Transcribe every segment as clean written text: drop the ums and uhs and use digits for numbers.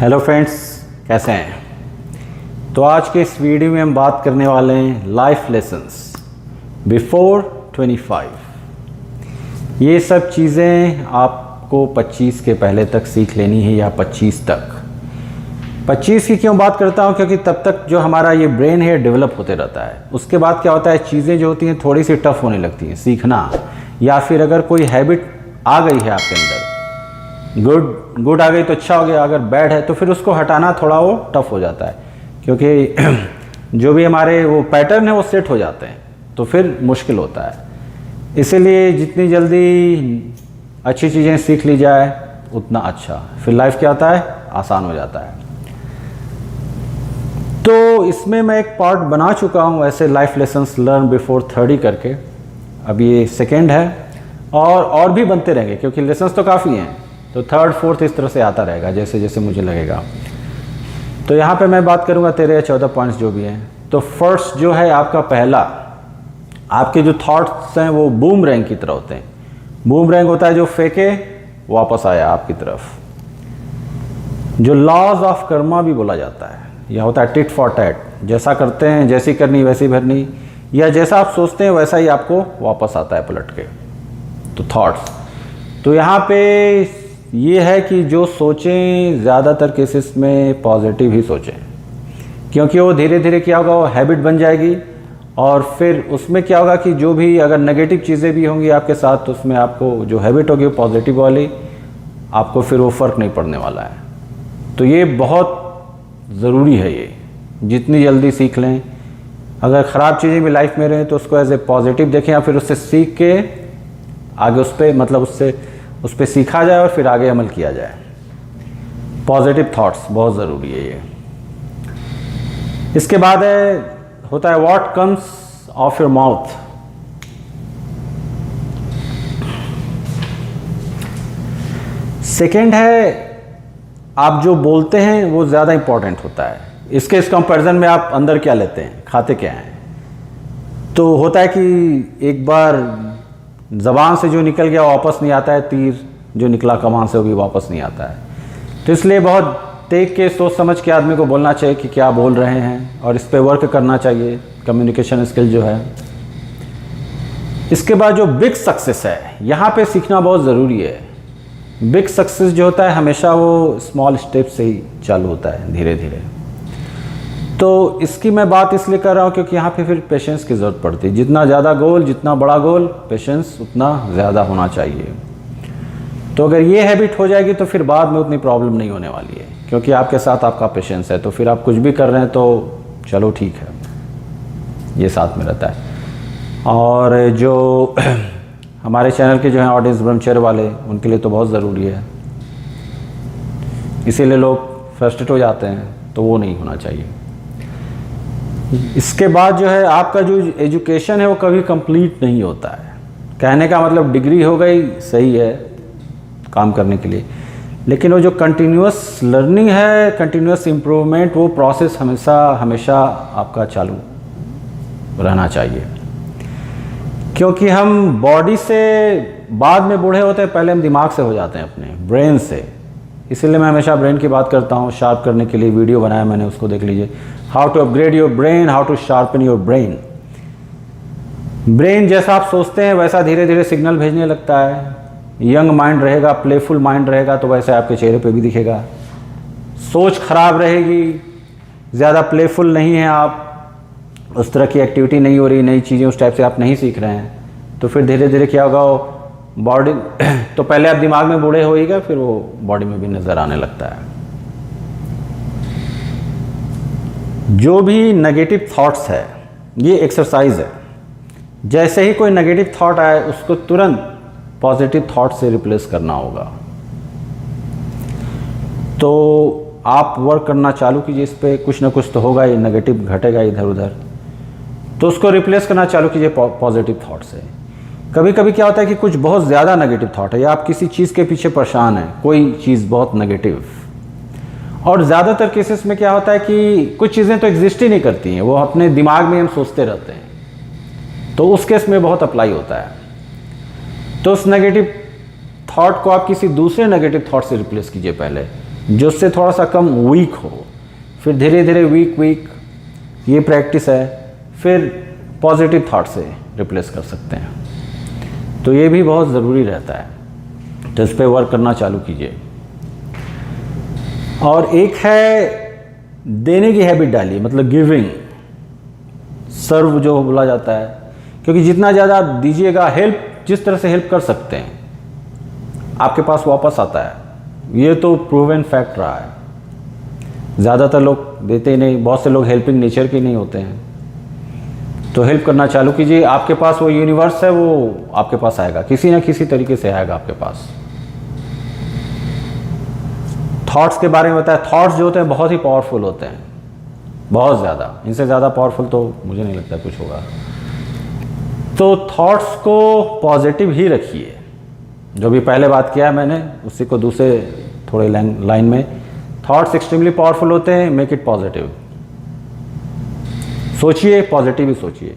Hello friends, कैसे हैं। तो आज के इस वीडियो में हम बात करने वाले हैं लाइफ लेसन्स बिफोर 25। ये सब चीज़ें आपको 25 के पहले तक सीख लेनी है या 25 तक। 25 की क्यों बात करता हूँ, क्योंकि तब तक जो हमारा ये ब्रेन है डेवलप होते रहता है। उसके बाद क्या होता है, चीज़ें जो होती हैं थोड़ी सी टफ होने लगती हैं सीखना, या फिर अगर कोई हैबिट आ गई है आपके अंदर, गुड आ गई तो अच्छा हो गया, अगर बैड है तो फिर उसको हटाना थोड़ा वो टफ हो जाता है, क्योंकि जो भी हमारे वो पैटर्न है वो सेट हो जाते हैं, तो फिर मुश्किल होता है। इसीलिए जितनी जल्दी अच्छी चीज़ें सीख ली जाए उतना अच्छा, फिर लाइफ क्या होता है, आसान हो जाता है। तो इसमें मैं एक पार्ट बना चुका हूँ ऐसे लाइफ लेसन्स लर्न बिफोर 30 करके। अब ये सेकेंड है और भी बनते रहेंगे, क्योंकि लेसन्स तो काफ़ी हैं, तो थर्ड फोर्थ इस तरह से आता रहेगा जैसे जैसे मुझे लगेगा। तो यहाँ पे मैं बात करूँगा 13 या 14 पॉइंट्स जो भी हैं। तो फर्स्ट जो है आपका पहला, आपके जो थॉट्स हैं वो बूमरैंग की तरह होते हैं। बूमरैंग होता है जो फेंके वापस आया आपकी तरफ, जो लॉज ऑफ कर्मा भी बोला जाता है। यह होता है टिट फॉर टैट, जैसा करते हैं जैसी करनी वैसी भरनी, या जैसा आप सोचते हैं वैसा ही आपको वापस आता है पलट के। तो थॉट्स, तो यहाँ पे ये है कि जो सोचें ज़्यादातर केसेस में पॉजिटिव ही सोचें, क्योंकि वो धीरे धीरे क्या होगा, वो हैबिट बन जाएगी। और फिर उसमें क्या होगा कि जो भी अगर नेगेटिव चीज़ें भी होंगी आपके साथ, तो उसमें आपको जो हैबिट होगी वो पॉजिटिव वाली, आपको फिर वो फ़र्क नहीं पड़ने वाला है। तो ये बहुत ज़रूरी है, ये जितनी जल्दी सीख लें। अगर ख़राब चीज़ें भी लाइफ में रहें तो उसको एज ए पॉजिटिव देखें, या फिर उससे सीख के आगे उस पर उस पर सीखा जाए और फिर आगे अमल किया जाए। पॉजिटिव थॉट्स बहुत ज़रूरी है ये। इसके बाद होता है what comes of your mouth. Second है आप जो बोलते हैं वो ज़्यादा इंपॉर्टेंट होता है। इस कंपैरिजन में आप अंदर क्या लेते हैं, खाते क्या हैं। तो होता है कि एक बार ज़बान से जो निकल गया वापस नहीं आता है, तीर जो निकला कमान से वो भी वापस नहीं आता है। तो इसलिए बहुत देख के सोच समझ के आदमी को बोलना चाहिए कि क्या बोल रहे हैं, और इस पे वर्क करना चाहिए, कम्युनिकेशन स्किल जो है। इसके बाद जो बिग सक्सेस है, यहाँ पे सीखना बहुत ज़रूरी है। बिग सक्सेस जो होता है हमेशा वो स्मॉल स्टेप से ही चालू होता है, धीरे धीरे। तो इसकी मैं बात इसलिए कर रहा हूँ क्योंकि यहाँ पे फिर पेशेंस की ज़रूरत पड़ती है। जितना ज़्यादा गोल, जितना बड़ा गोल, पेशेंस उतना ज़्यादा होना चाहिए। तो अगर ये हैबिट हो जाएगी तो फिर बाद में उतनी प्रॉब्लम नहीं होने वाली है, क्योंकि आपके साथ आपका पेशेंस है। तो फिर आप कुछ भी कर रहे हैं तो चलो ठीक है, ये साथ में रहता है। और जो हमारे चैनल के जो हैं ऑडियंस ब्रह्मचर्य वाले, उनके लिए तो बहुत ज़रूरी है, इसीलिए लोग फ्रस्ट्रेट हो जाते हैं, तो वो नहीं होना चाहिए। इसके बाद जो है आपका जो एजुकेशन है वो कभी कंप्लीट नहीं होता है। कहने का मतलब डिग्री हो गई, सही है काम करने के लिए, लेकिन वो जो कंटिन्यूअस लर्निंग है, कंटिन्यूअस इम्प्रूवमेंट, वो प्रोसेस हमेशा आपका चालू रहना चाहिए। क्योंकि हम बॉडी से बाद में बूढ़े होते हैं, पहले हम दिमाग से हो जाते हैं, अपने ब्रेन से। इसीलिए मैं हमेशा ब्रेन की बात करता हूँ। शार्प करने के लिए वीडियो बनाया मैंने, उसको देख लीजिए, how to upgrade your brain, how to sharpen your brain. Brain जैसा आप सोचते हैं वैसा धीरे धीरे सिग्नल भेजने लगता है। यंग माइंड रहेगा, प्लेफुल माइंड रहेगा, तो वैसे आपके चेहरे पे भी दिखेगा। सोच खराब रहेगी, ज़्यादा प्लेफुल नहीं है आप, उस तरह की एक्टिविटी नहीं हो रही, नई चीज़ें उस टाइप से आप नहीं सीख रहे हैं, तो फिर धीरे धीरे क्या होगा, बॉडी तो पहले आप दिमाग में बूढ़े होइएगा, फिर वो बॉडी में भी नज़र आने लगता है। जो भी नेगेटिव थॉट्स है, ये एक्सरसाइज है। जैसे ही कोई नेगेटिव थॉट आए उसको तुरंत पॉजिटिव थॉट से रिप्लेस करना होगा। तो आप वर्क करना चालू कीजिए इस पर, कुछ ना कुछ तो होगा, ये नेगेटिव घटेगा इधर उधर, तो उसको रिप्लेस करना चालू कीजिए पॉजिटिव थॉट से। कभी कभी क्या होता है कि कुछ बहुत ज़्यादा नेगेटिव थॉट है, या आप किसी चीज़ के पीछे परेशान हैं, कोई चीज़ बहुत नेगेटिव, और ज़्यादातर केसेस में क्या होता है कि कुछ चीज़ें तो एग्जिस्ट ही नहीं करती हैं, वो अपने दिमाग में हम सोचते रहते हैं, तो उस केस में बहुत अप्लाई होता है। तो उस नेगेटिव थॉट को आप किसी दूसरे नेगेटिव थॉट से रिप्लेस कीजिए पहले, जो उससे थोड़ा सा कम वीक हो, फिर धीरे धीरे वीक ये प्रैक्टिस है, फिर पॉजिटिव थॉट से रिप्लेस कर सकते हैं। तो ये भी बहुत ज़रूरी रहता है, तो इस पर वर्क करना चालू कीजिए। और एक है देने की हैबिट डालिए, मतलब गिविंग, सर्व जो बोला जाता है, क्योंकि जितना ज़्यादा आप दीजिएगा, हेल्प जिस तरह से हेल्प कर सकते हैं आपके पास वापस आता है। ये तो प्रूवन फैक्ट रहा है। ज़्यादातर लोग देते ही नहीं, बहुत से लोग हेल्पिंग नेचर के नहीं होते हैं। तो हेल्प करना चालू कीजिए, आपके पास वो यूनिवर्स है, वो आपके पास आएगा, किसी ना किसी तरीके से आएगा आपके पास। थॉट्स के बारे में बताया, थॉट्स जो होते हैं बहुत ही पावरफुल होते हैं, बहुत ज़्यादा, इनसे ज़्यादा पावरफुल तो मुझे नहीं लगता कुछ होगा। तो थॉट्स को पॉजिटिव ही रखिए, जो भी पहले बात किया है मैंने उसी को दूसरे थोड़े लाइन में, थॉट्स एक्सट्रीमली पावरफुल होते हैं, मेक इट पॉजिटिव। सोचिए, पॉजिटिव ही सोचिए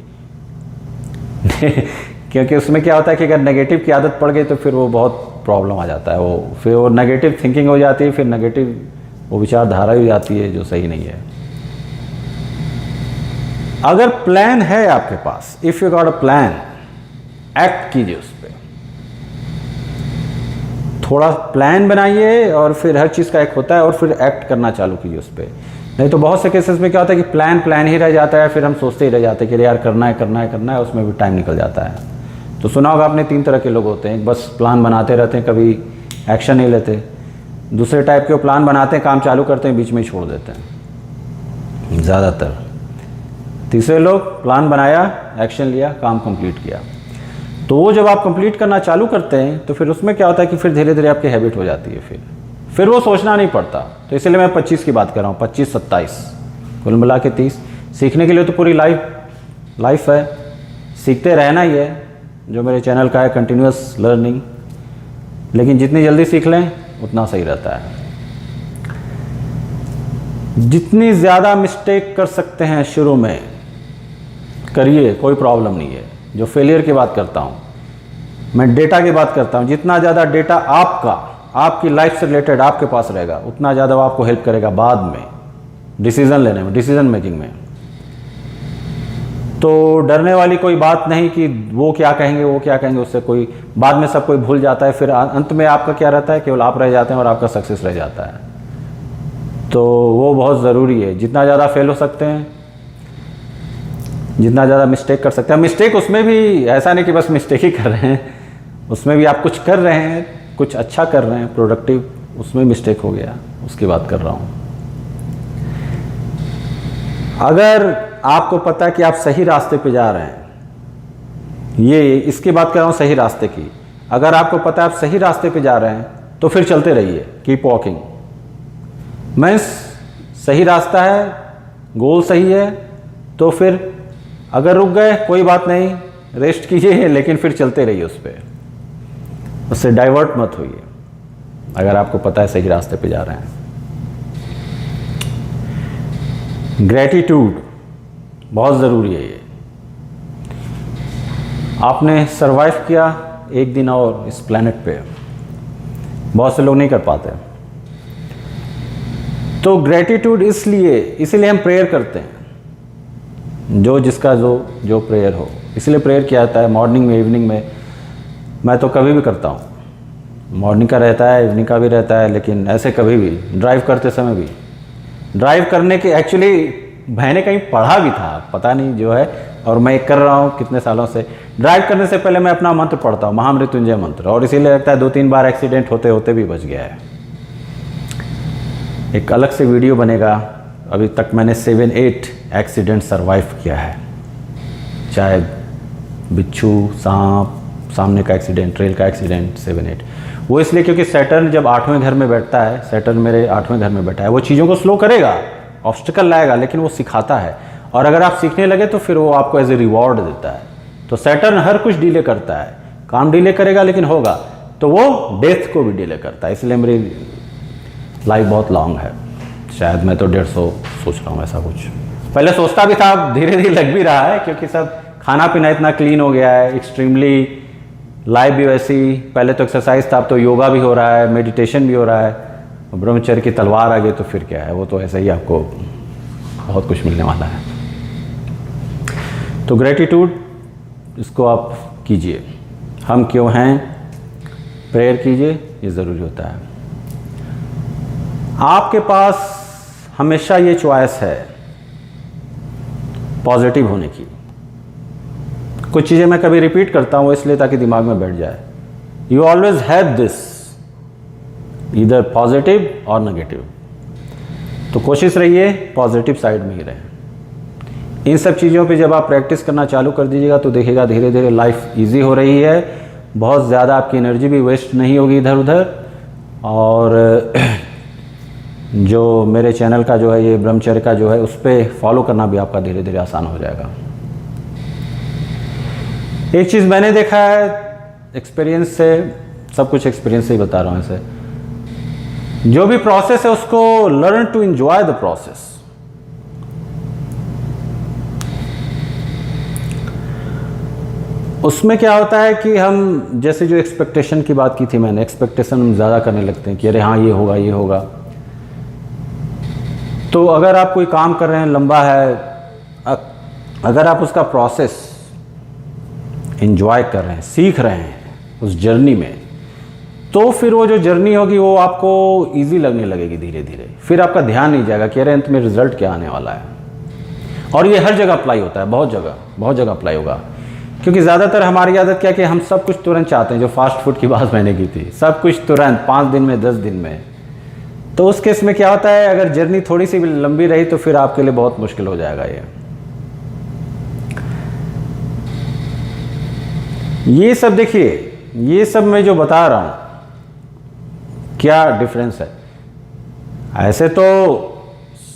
क्योंकि उसमें क्या होता है कि अगर नेगेटिव की आदत पड़ गई तो फिर वो बहुत प्रॉब्लम आ जाता है, फिर वो नेगेटिव थिंकिंग हो जाती है, फिर नेगेटिव वो विचारधारा हो जाती है जो सही नहीं है। अगर प्लान है आपके पास, if you got a plan, act कीजिए उस पर। थोड़ा प्लान बनाइए और फिर हर चीज़ का एक होता है, और फिर एक्ट करना चालू कीजिए उस पर। नहीं तो बहुत से केसेस में क्या होता है कि प्लान ही रह जाता है, फिर हम सोचते ही रह जाते हैं कि यार करना है, उसमें भी टाइम निकल जाता है। तो सुना होगा आपने, 3 तरह के लोग होते हैं, बस प्लान बनाते रहते हैं, कभी एक्शन नहीं लेते। दूसरे टाइप के प्लान बनाते हैं, काम चालू करते हैं, बीच में ही छोड़ देते हैं ज़्यादातर। तीसरे लोग प्लान बनाया, एक्शन लिया, काम कंप्लीट किया। तो वो जब आप कंप्लीट करना चालू करते हैं तो फिर उसमें क्या होता है कि फिर धीरे धीरे आपकी हैबिट हो जाती है, फिर वो सोचना नहीं पड़ता। तो इसलिए मैं 25 की बात कर रहा हूँ, 25, 27, कुल मिला के 30। सीखने के लिए तो पूरी लाइफ है, सीखते रहना ही है, जो मेरे चैनल का है कंटिन्यूअस लर्निंग। लेकिन जितनी जल्दी सीख लें उतना सही रहता है। जितनी ज़्यादा मिस्टेक कर सकते हैं शुरू में करिए, कोई प्रॉब्लम नहीं है। जो फेलियर की बात करता हूँ मैं, डेटा की बात करता हूँ, जितना ज़्यादा डेटा आपकी लाइफ से रिलेटेड आपके पास रहेगा, उतना ज़्यादा वो आपको हेल्प करेगा बाद में डिसीज़न लेने में, डिसीज़न मेकिंग में। तो डरने वाली कोई बात नहीं कि वो क्या कहेंगे, उससे कोई बाद में सब कोई भूल जाता है। फिर अंत में आपका क्या रहता है, केवल आप रह जाते हैं और आपका सक्सेस रह जाता है। तो वो बहुत ज़रूरी है, जितना ज़्यादा फेल हो सकते हैं, जितना ज़्यादा मिस्टेक कर सकते हैं। मिस्टेक उसमें भी ऐसा नहीं कि बस मिस्टेक ही कर रहे हैं, उसमें भी आप कुछ कर रहे हैं, कुछ अच्छा कर रहे हैं, प्रोडक्टिव, उसमें मिस्टेक हो गया, उसकी बात कर रहा हूँ। अगर आपको पता है कि आप सही रास्ते पे जा रहे हैं, ये इसकी बात कर रहा हूँ सही रास्ते की। अगर आपको पता है आप सही रास्ते पे जा रहे हैं तो फिर चलते रहिए, कीप वॉकिंग। मीन्स सही रास्ता है, गोल सही है, तो फिर अगर रुक गए कोई बात नहीं, रेस्ट कीजिए, लेकिन फिर चलते रहिए उस पर, उससे डाइवर्ट मत होइए अगर आपको पता है सही रास्ते पे जा रहे हैं। ग्रैटिट्यूड बहुत ज़रूरी है। ये आपने सरवाइव किया एक दिन और इस प्लेनेट पे, बहुत से लोग नहीं कर पाते। तो ग्रैटिट्यूड इसीलिए हम प्रेयर करते हैं, जिसका जो प्रेयर हो, इसलिए प्रेयर किया जाता है मॉर्निंग में, इवनिंग में। मैं तो कभी भी करता हूँ, मॉर्निंग का रहता है, इवनिंग का भी रहता है, लेकिन ऐसे कभी भी ड्राइव करते समय भी। ड्राइव करने के एक्चुअली मैंने कहीं पढ़ा भी था, पता नहीं जो है, और मैं कर रहा हूँ कितने सालों से। ड्राइव करने से पहले मैं अपना मंत्र पढ़ता हूँ, महामृत्युंजय मंत्र, और इसीलिए लगता है 2-3 बार एक्सीडेंट होते होते भी बच गया है। एक अलग से वीडियो बनेगा, अभी तक मैंने 7-8 एक्सीडेंट सरवाइव किया है, चाहे बिच्छू, सांप, सामने का एक्सीडेंट, रेल का एक्सीडेंट, 7-8। वो इसलिए क्योंकि सैटर्न जब 8वें घर में बैठता है, सैटर्न मेरे 8वें घर में बैठा है, वो चीज़ों को स्लो करेगा, ऑब्स्टिकल लाएगा, लेकिन वो सिखाता है। और अगर आप सीखने लगे तो फिर वो आपको एज ए रिवॉर्ड देता है। तो सैटर्न हर कुछ डिले करता है, काम डिले करेगा लेकिन होगा, तो वो डेथ को भी डिले करता है। इसलिए मेरी लाइफ बहुत लॉन्ग है, शायद मैं तो 150 सोच रहा हूँ, ऐसा कुछ। पहले सोचता भी था, धीरे धीरे लग भी रहा है, क्योंकि सब खाना पीना इतना क्लीन हो गया है, एक्सट्रीमली लाइफ भी वैसी। पहले तो एक्सरसाइज था, अब तो योगा भी हो रहा है, मेडिटेशन भी हो रहा है, ब्रह्मचर्य की तलवार आ गई तो फिर क्या है, वो तो ऐसा ही आपको बहुत कुछ मिलने वाला है। तो ग्रेटिट्यूड इसको आप कीजिए, हम क्यों हैं, प्रेयर कीजिए, ये ज़रूरी होता है। आपके पास हमेशा ये चॉइस है पॉजिटिव होने की। कुछ चीज़ें मैं कभी रिपीट करता हूँ इसलिए ताकि दिमाग में बैठ जाए। यू ऑलवेज हैव दिस, इधर पॉजिटिव और नेगेटिव। तो कोशिश रहिए पॉजिटिव साइड में ही रहें। इन सब चीज़ों पे जब आप प्रैक्टिस करना चालू कर दीजिएगा तो देखिएगा धीरे धीरे लाइफ इजी हो रही है, बहुत ज़्यादा आपकी एनर्जी भी वेस्ट नहीं होगी इधर उधर। और जो मेरे चैनल का जो है ये ब्रह्मचर्य का जो है उस पर फॉलो करना भी आपका धीरे धीरे आसान हो जाएगा। एक चीज़ मैंने देखा है एक्सपीरियंस से, सब कुछ एक्सपीरियंस से ही बता रहा हूँ ऐसे, जो भी प्रोसेस है उसको learn to enjoy the process. उसमें क्या होता है कि हम जैसे जो एक्सपेक्टेशन की बात की थी मैंने, एक्सपेक्टेशन हम ज़्यादा करने लगते हैं कि अरे हाँ ये होगा ये होगा। तो अगर आप कोई काम कर रहे हैं लंबा है, अगर आप उसका प्रोसेस एंजॉय कर रहे हैं, सीख रहे हैं उस जर्नी में, तो फिर वो जो जर्नी होगी वो आपको इजी लगने लगेगी धीरे धीरे। फिर आपका ध्यान नहीं जाएगा कि अरे अंत में रिजल्ट क्या आने वाला है। और ये हर जगह अप्लाई होता है, बहुत जगह अप्लाई होगा। क्योंकि ज़्यादातर हमारी आदत क्या कि हम सब कुछ तुरंत चाहते हैं, जो फास्ट फूड की बात मैंने की थी, सब कुछ तुरंत 5 दिन में 10 दिन में। तो उस केस में क्या होता है, अगर जर्नी थोड़ी सी भी लंबी रही तो फिर आपके लिए बहुत मुश्किल हो जाएगा। ये सब देखिए, ये सब मैं जो बता रहा हूँ क्या डिफरेंस है। ऐसे तो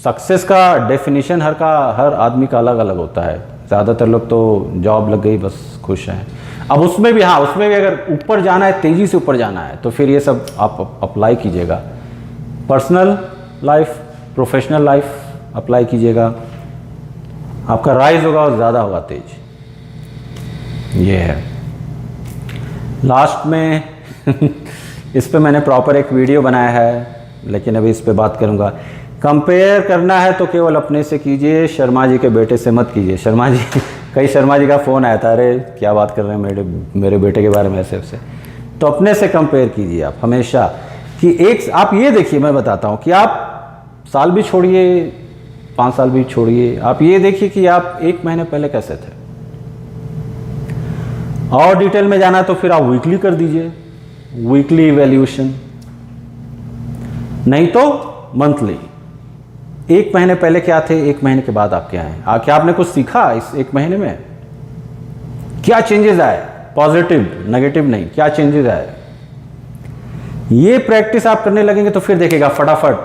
सक्सेस का डेफिनेशन हर आदमी का अलग अलग होता है। ज़्यादातर लोग तो जॉब लग गई बस खुश हैं। अब उसमें भी उसमें भी अगर ऊपर जाना है, तेज़ी से ऊपर जाना है, तो फिर ये सब आप अप्लाई कीजिएगा। Personal life, professional life apply कीजिएगा, आपका राइज होगा और ज़्यादा होगा तेज। ये है लास्ट में इस पे मैंने प्रॉपर एक वीडियो बनाया है, लेकिन अभी इस पे बात करूँगा। कंपेयर करना है तो केवल अपने से कीजिए, शर्मा जी के बेटे से मत कीजिए। शर्मा जी कई शर्मा जी का फ़ोन आया था, अरे क्या बात कर रहे हैं मेरे बेटे के बारे में ऐसे वैसे। तो अपने से कंपेयर कीजिए आप हमेशा, कि आप ये देखिए, मैं बताता हूँ कि आप साल भी छोड़िए, 5 साल भी छोड़िए, आप ये देखिए कि आप 1 महीने पहले कैसे थे। और डिटेल में जाना तो फिर आप वीकली कर दीजिए, वीकली इवैल्यूएशन, नहीं तो मंथली। 1 महीने पहले क्या थे, 1 महीने के बाद आप क्या हैं, क्या आपने कुछ सीखा इस 1 महीने में, क्या चेंजेस आए, पॉजिटिव नेगेटिव नहीं, क्या चेंजेस आए। ये प्रैक्टिस आप करने लगेंगे तो फिर देखिएगा फटाफट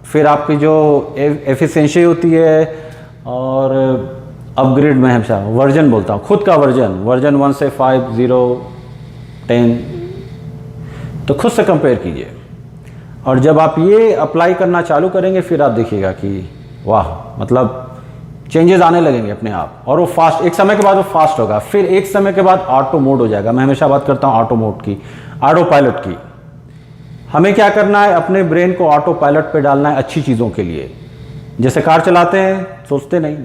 फिर आपकी जो एफिशिएंसी होती है, और अपग्रेड में हमेशा वर्जन बोलता हूँ, खुद का वर्जन 1 से 5, 0, 10, तो खुद से कंपेयर कीजिए। और जब आप ये अप्लाई करना चालू करेंगे फिर आप देखिएगा कि वाह, मतलब चेंजेस आने लगेंगे अपने आप। और वो फास्ट, एक समय के बाद वो फास्ट होगा, फिर एक समय के बाद ऑटो मोड हो जाएगा। मैं हमेशा बात करता हूँ ऑटो मोड की, ऑटो पायलट की। हमें क्या करना है, अपने ब्रेन को ऑटो पायलट पे डालना है अच्छी चीज़ों के लिए। जैसे कार चलाते हैं, सोचते नहीं,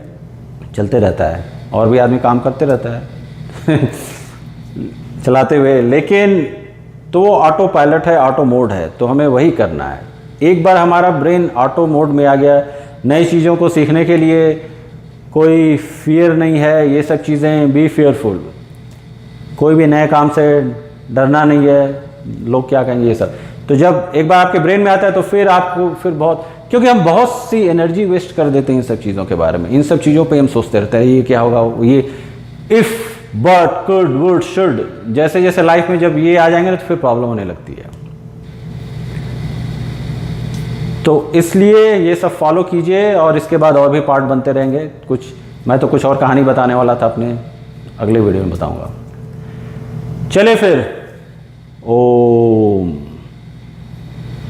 चलते रहता है, और भी आदमी काम करते रहता है चलाते हुए, लेकिन तो वो ऑटो पायलट है, ऑटो मोड है। तो हमें वही करना है। एक बार हमारा ब्रेन ऑटो मोड में आ गया, नई चीज़ों को सीखने के लिए कोई फियर नहीं है, ये सब चीज़ें, बी फियरफुल, कोई भी नए काम से डरना नहीं है, लोग क्या कहेंगे, ये सब। तो जब एक बार आपके ब्रेन में आता है तो फिर आपको फिर बहुत, क्योंकि हम बहुत सी एनर्जी वेस्ट कर देते हैं इन सब चीज़ों के बारे में, इन सब चीज़ों पे हम सोचते रहते हैं ये क्या होगा, ये if, but, could, would, should, जैसे जैसे लाइफ में जब ये आ जाएंगे ना तो फिर प्रॉब्लम होने लगती है। तो इसलिए ये सब फॉलो कीजिए, और इसके बाद और भी पार्ट बनते रहेंगे। मैं तो कुछ और कहानी बताने वाला था, अपने अगले वीडियो में बताऊंगा। चले फिर, ओम।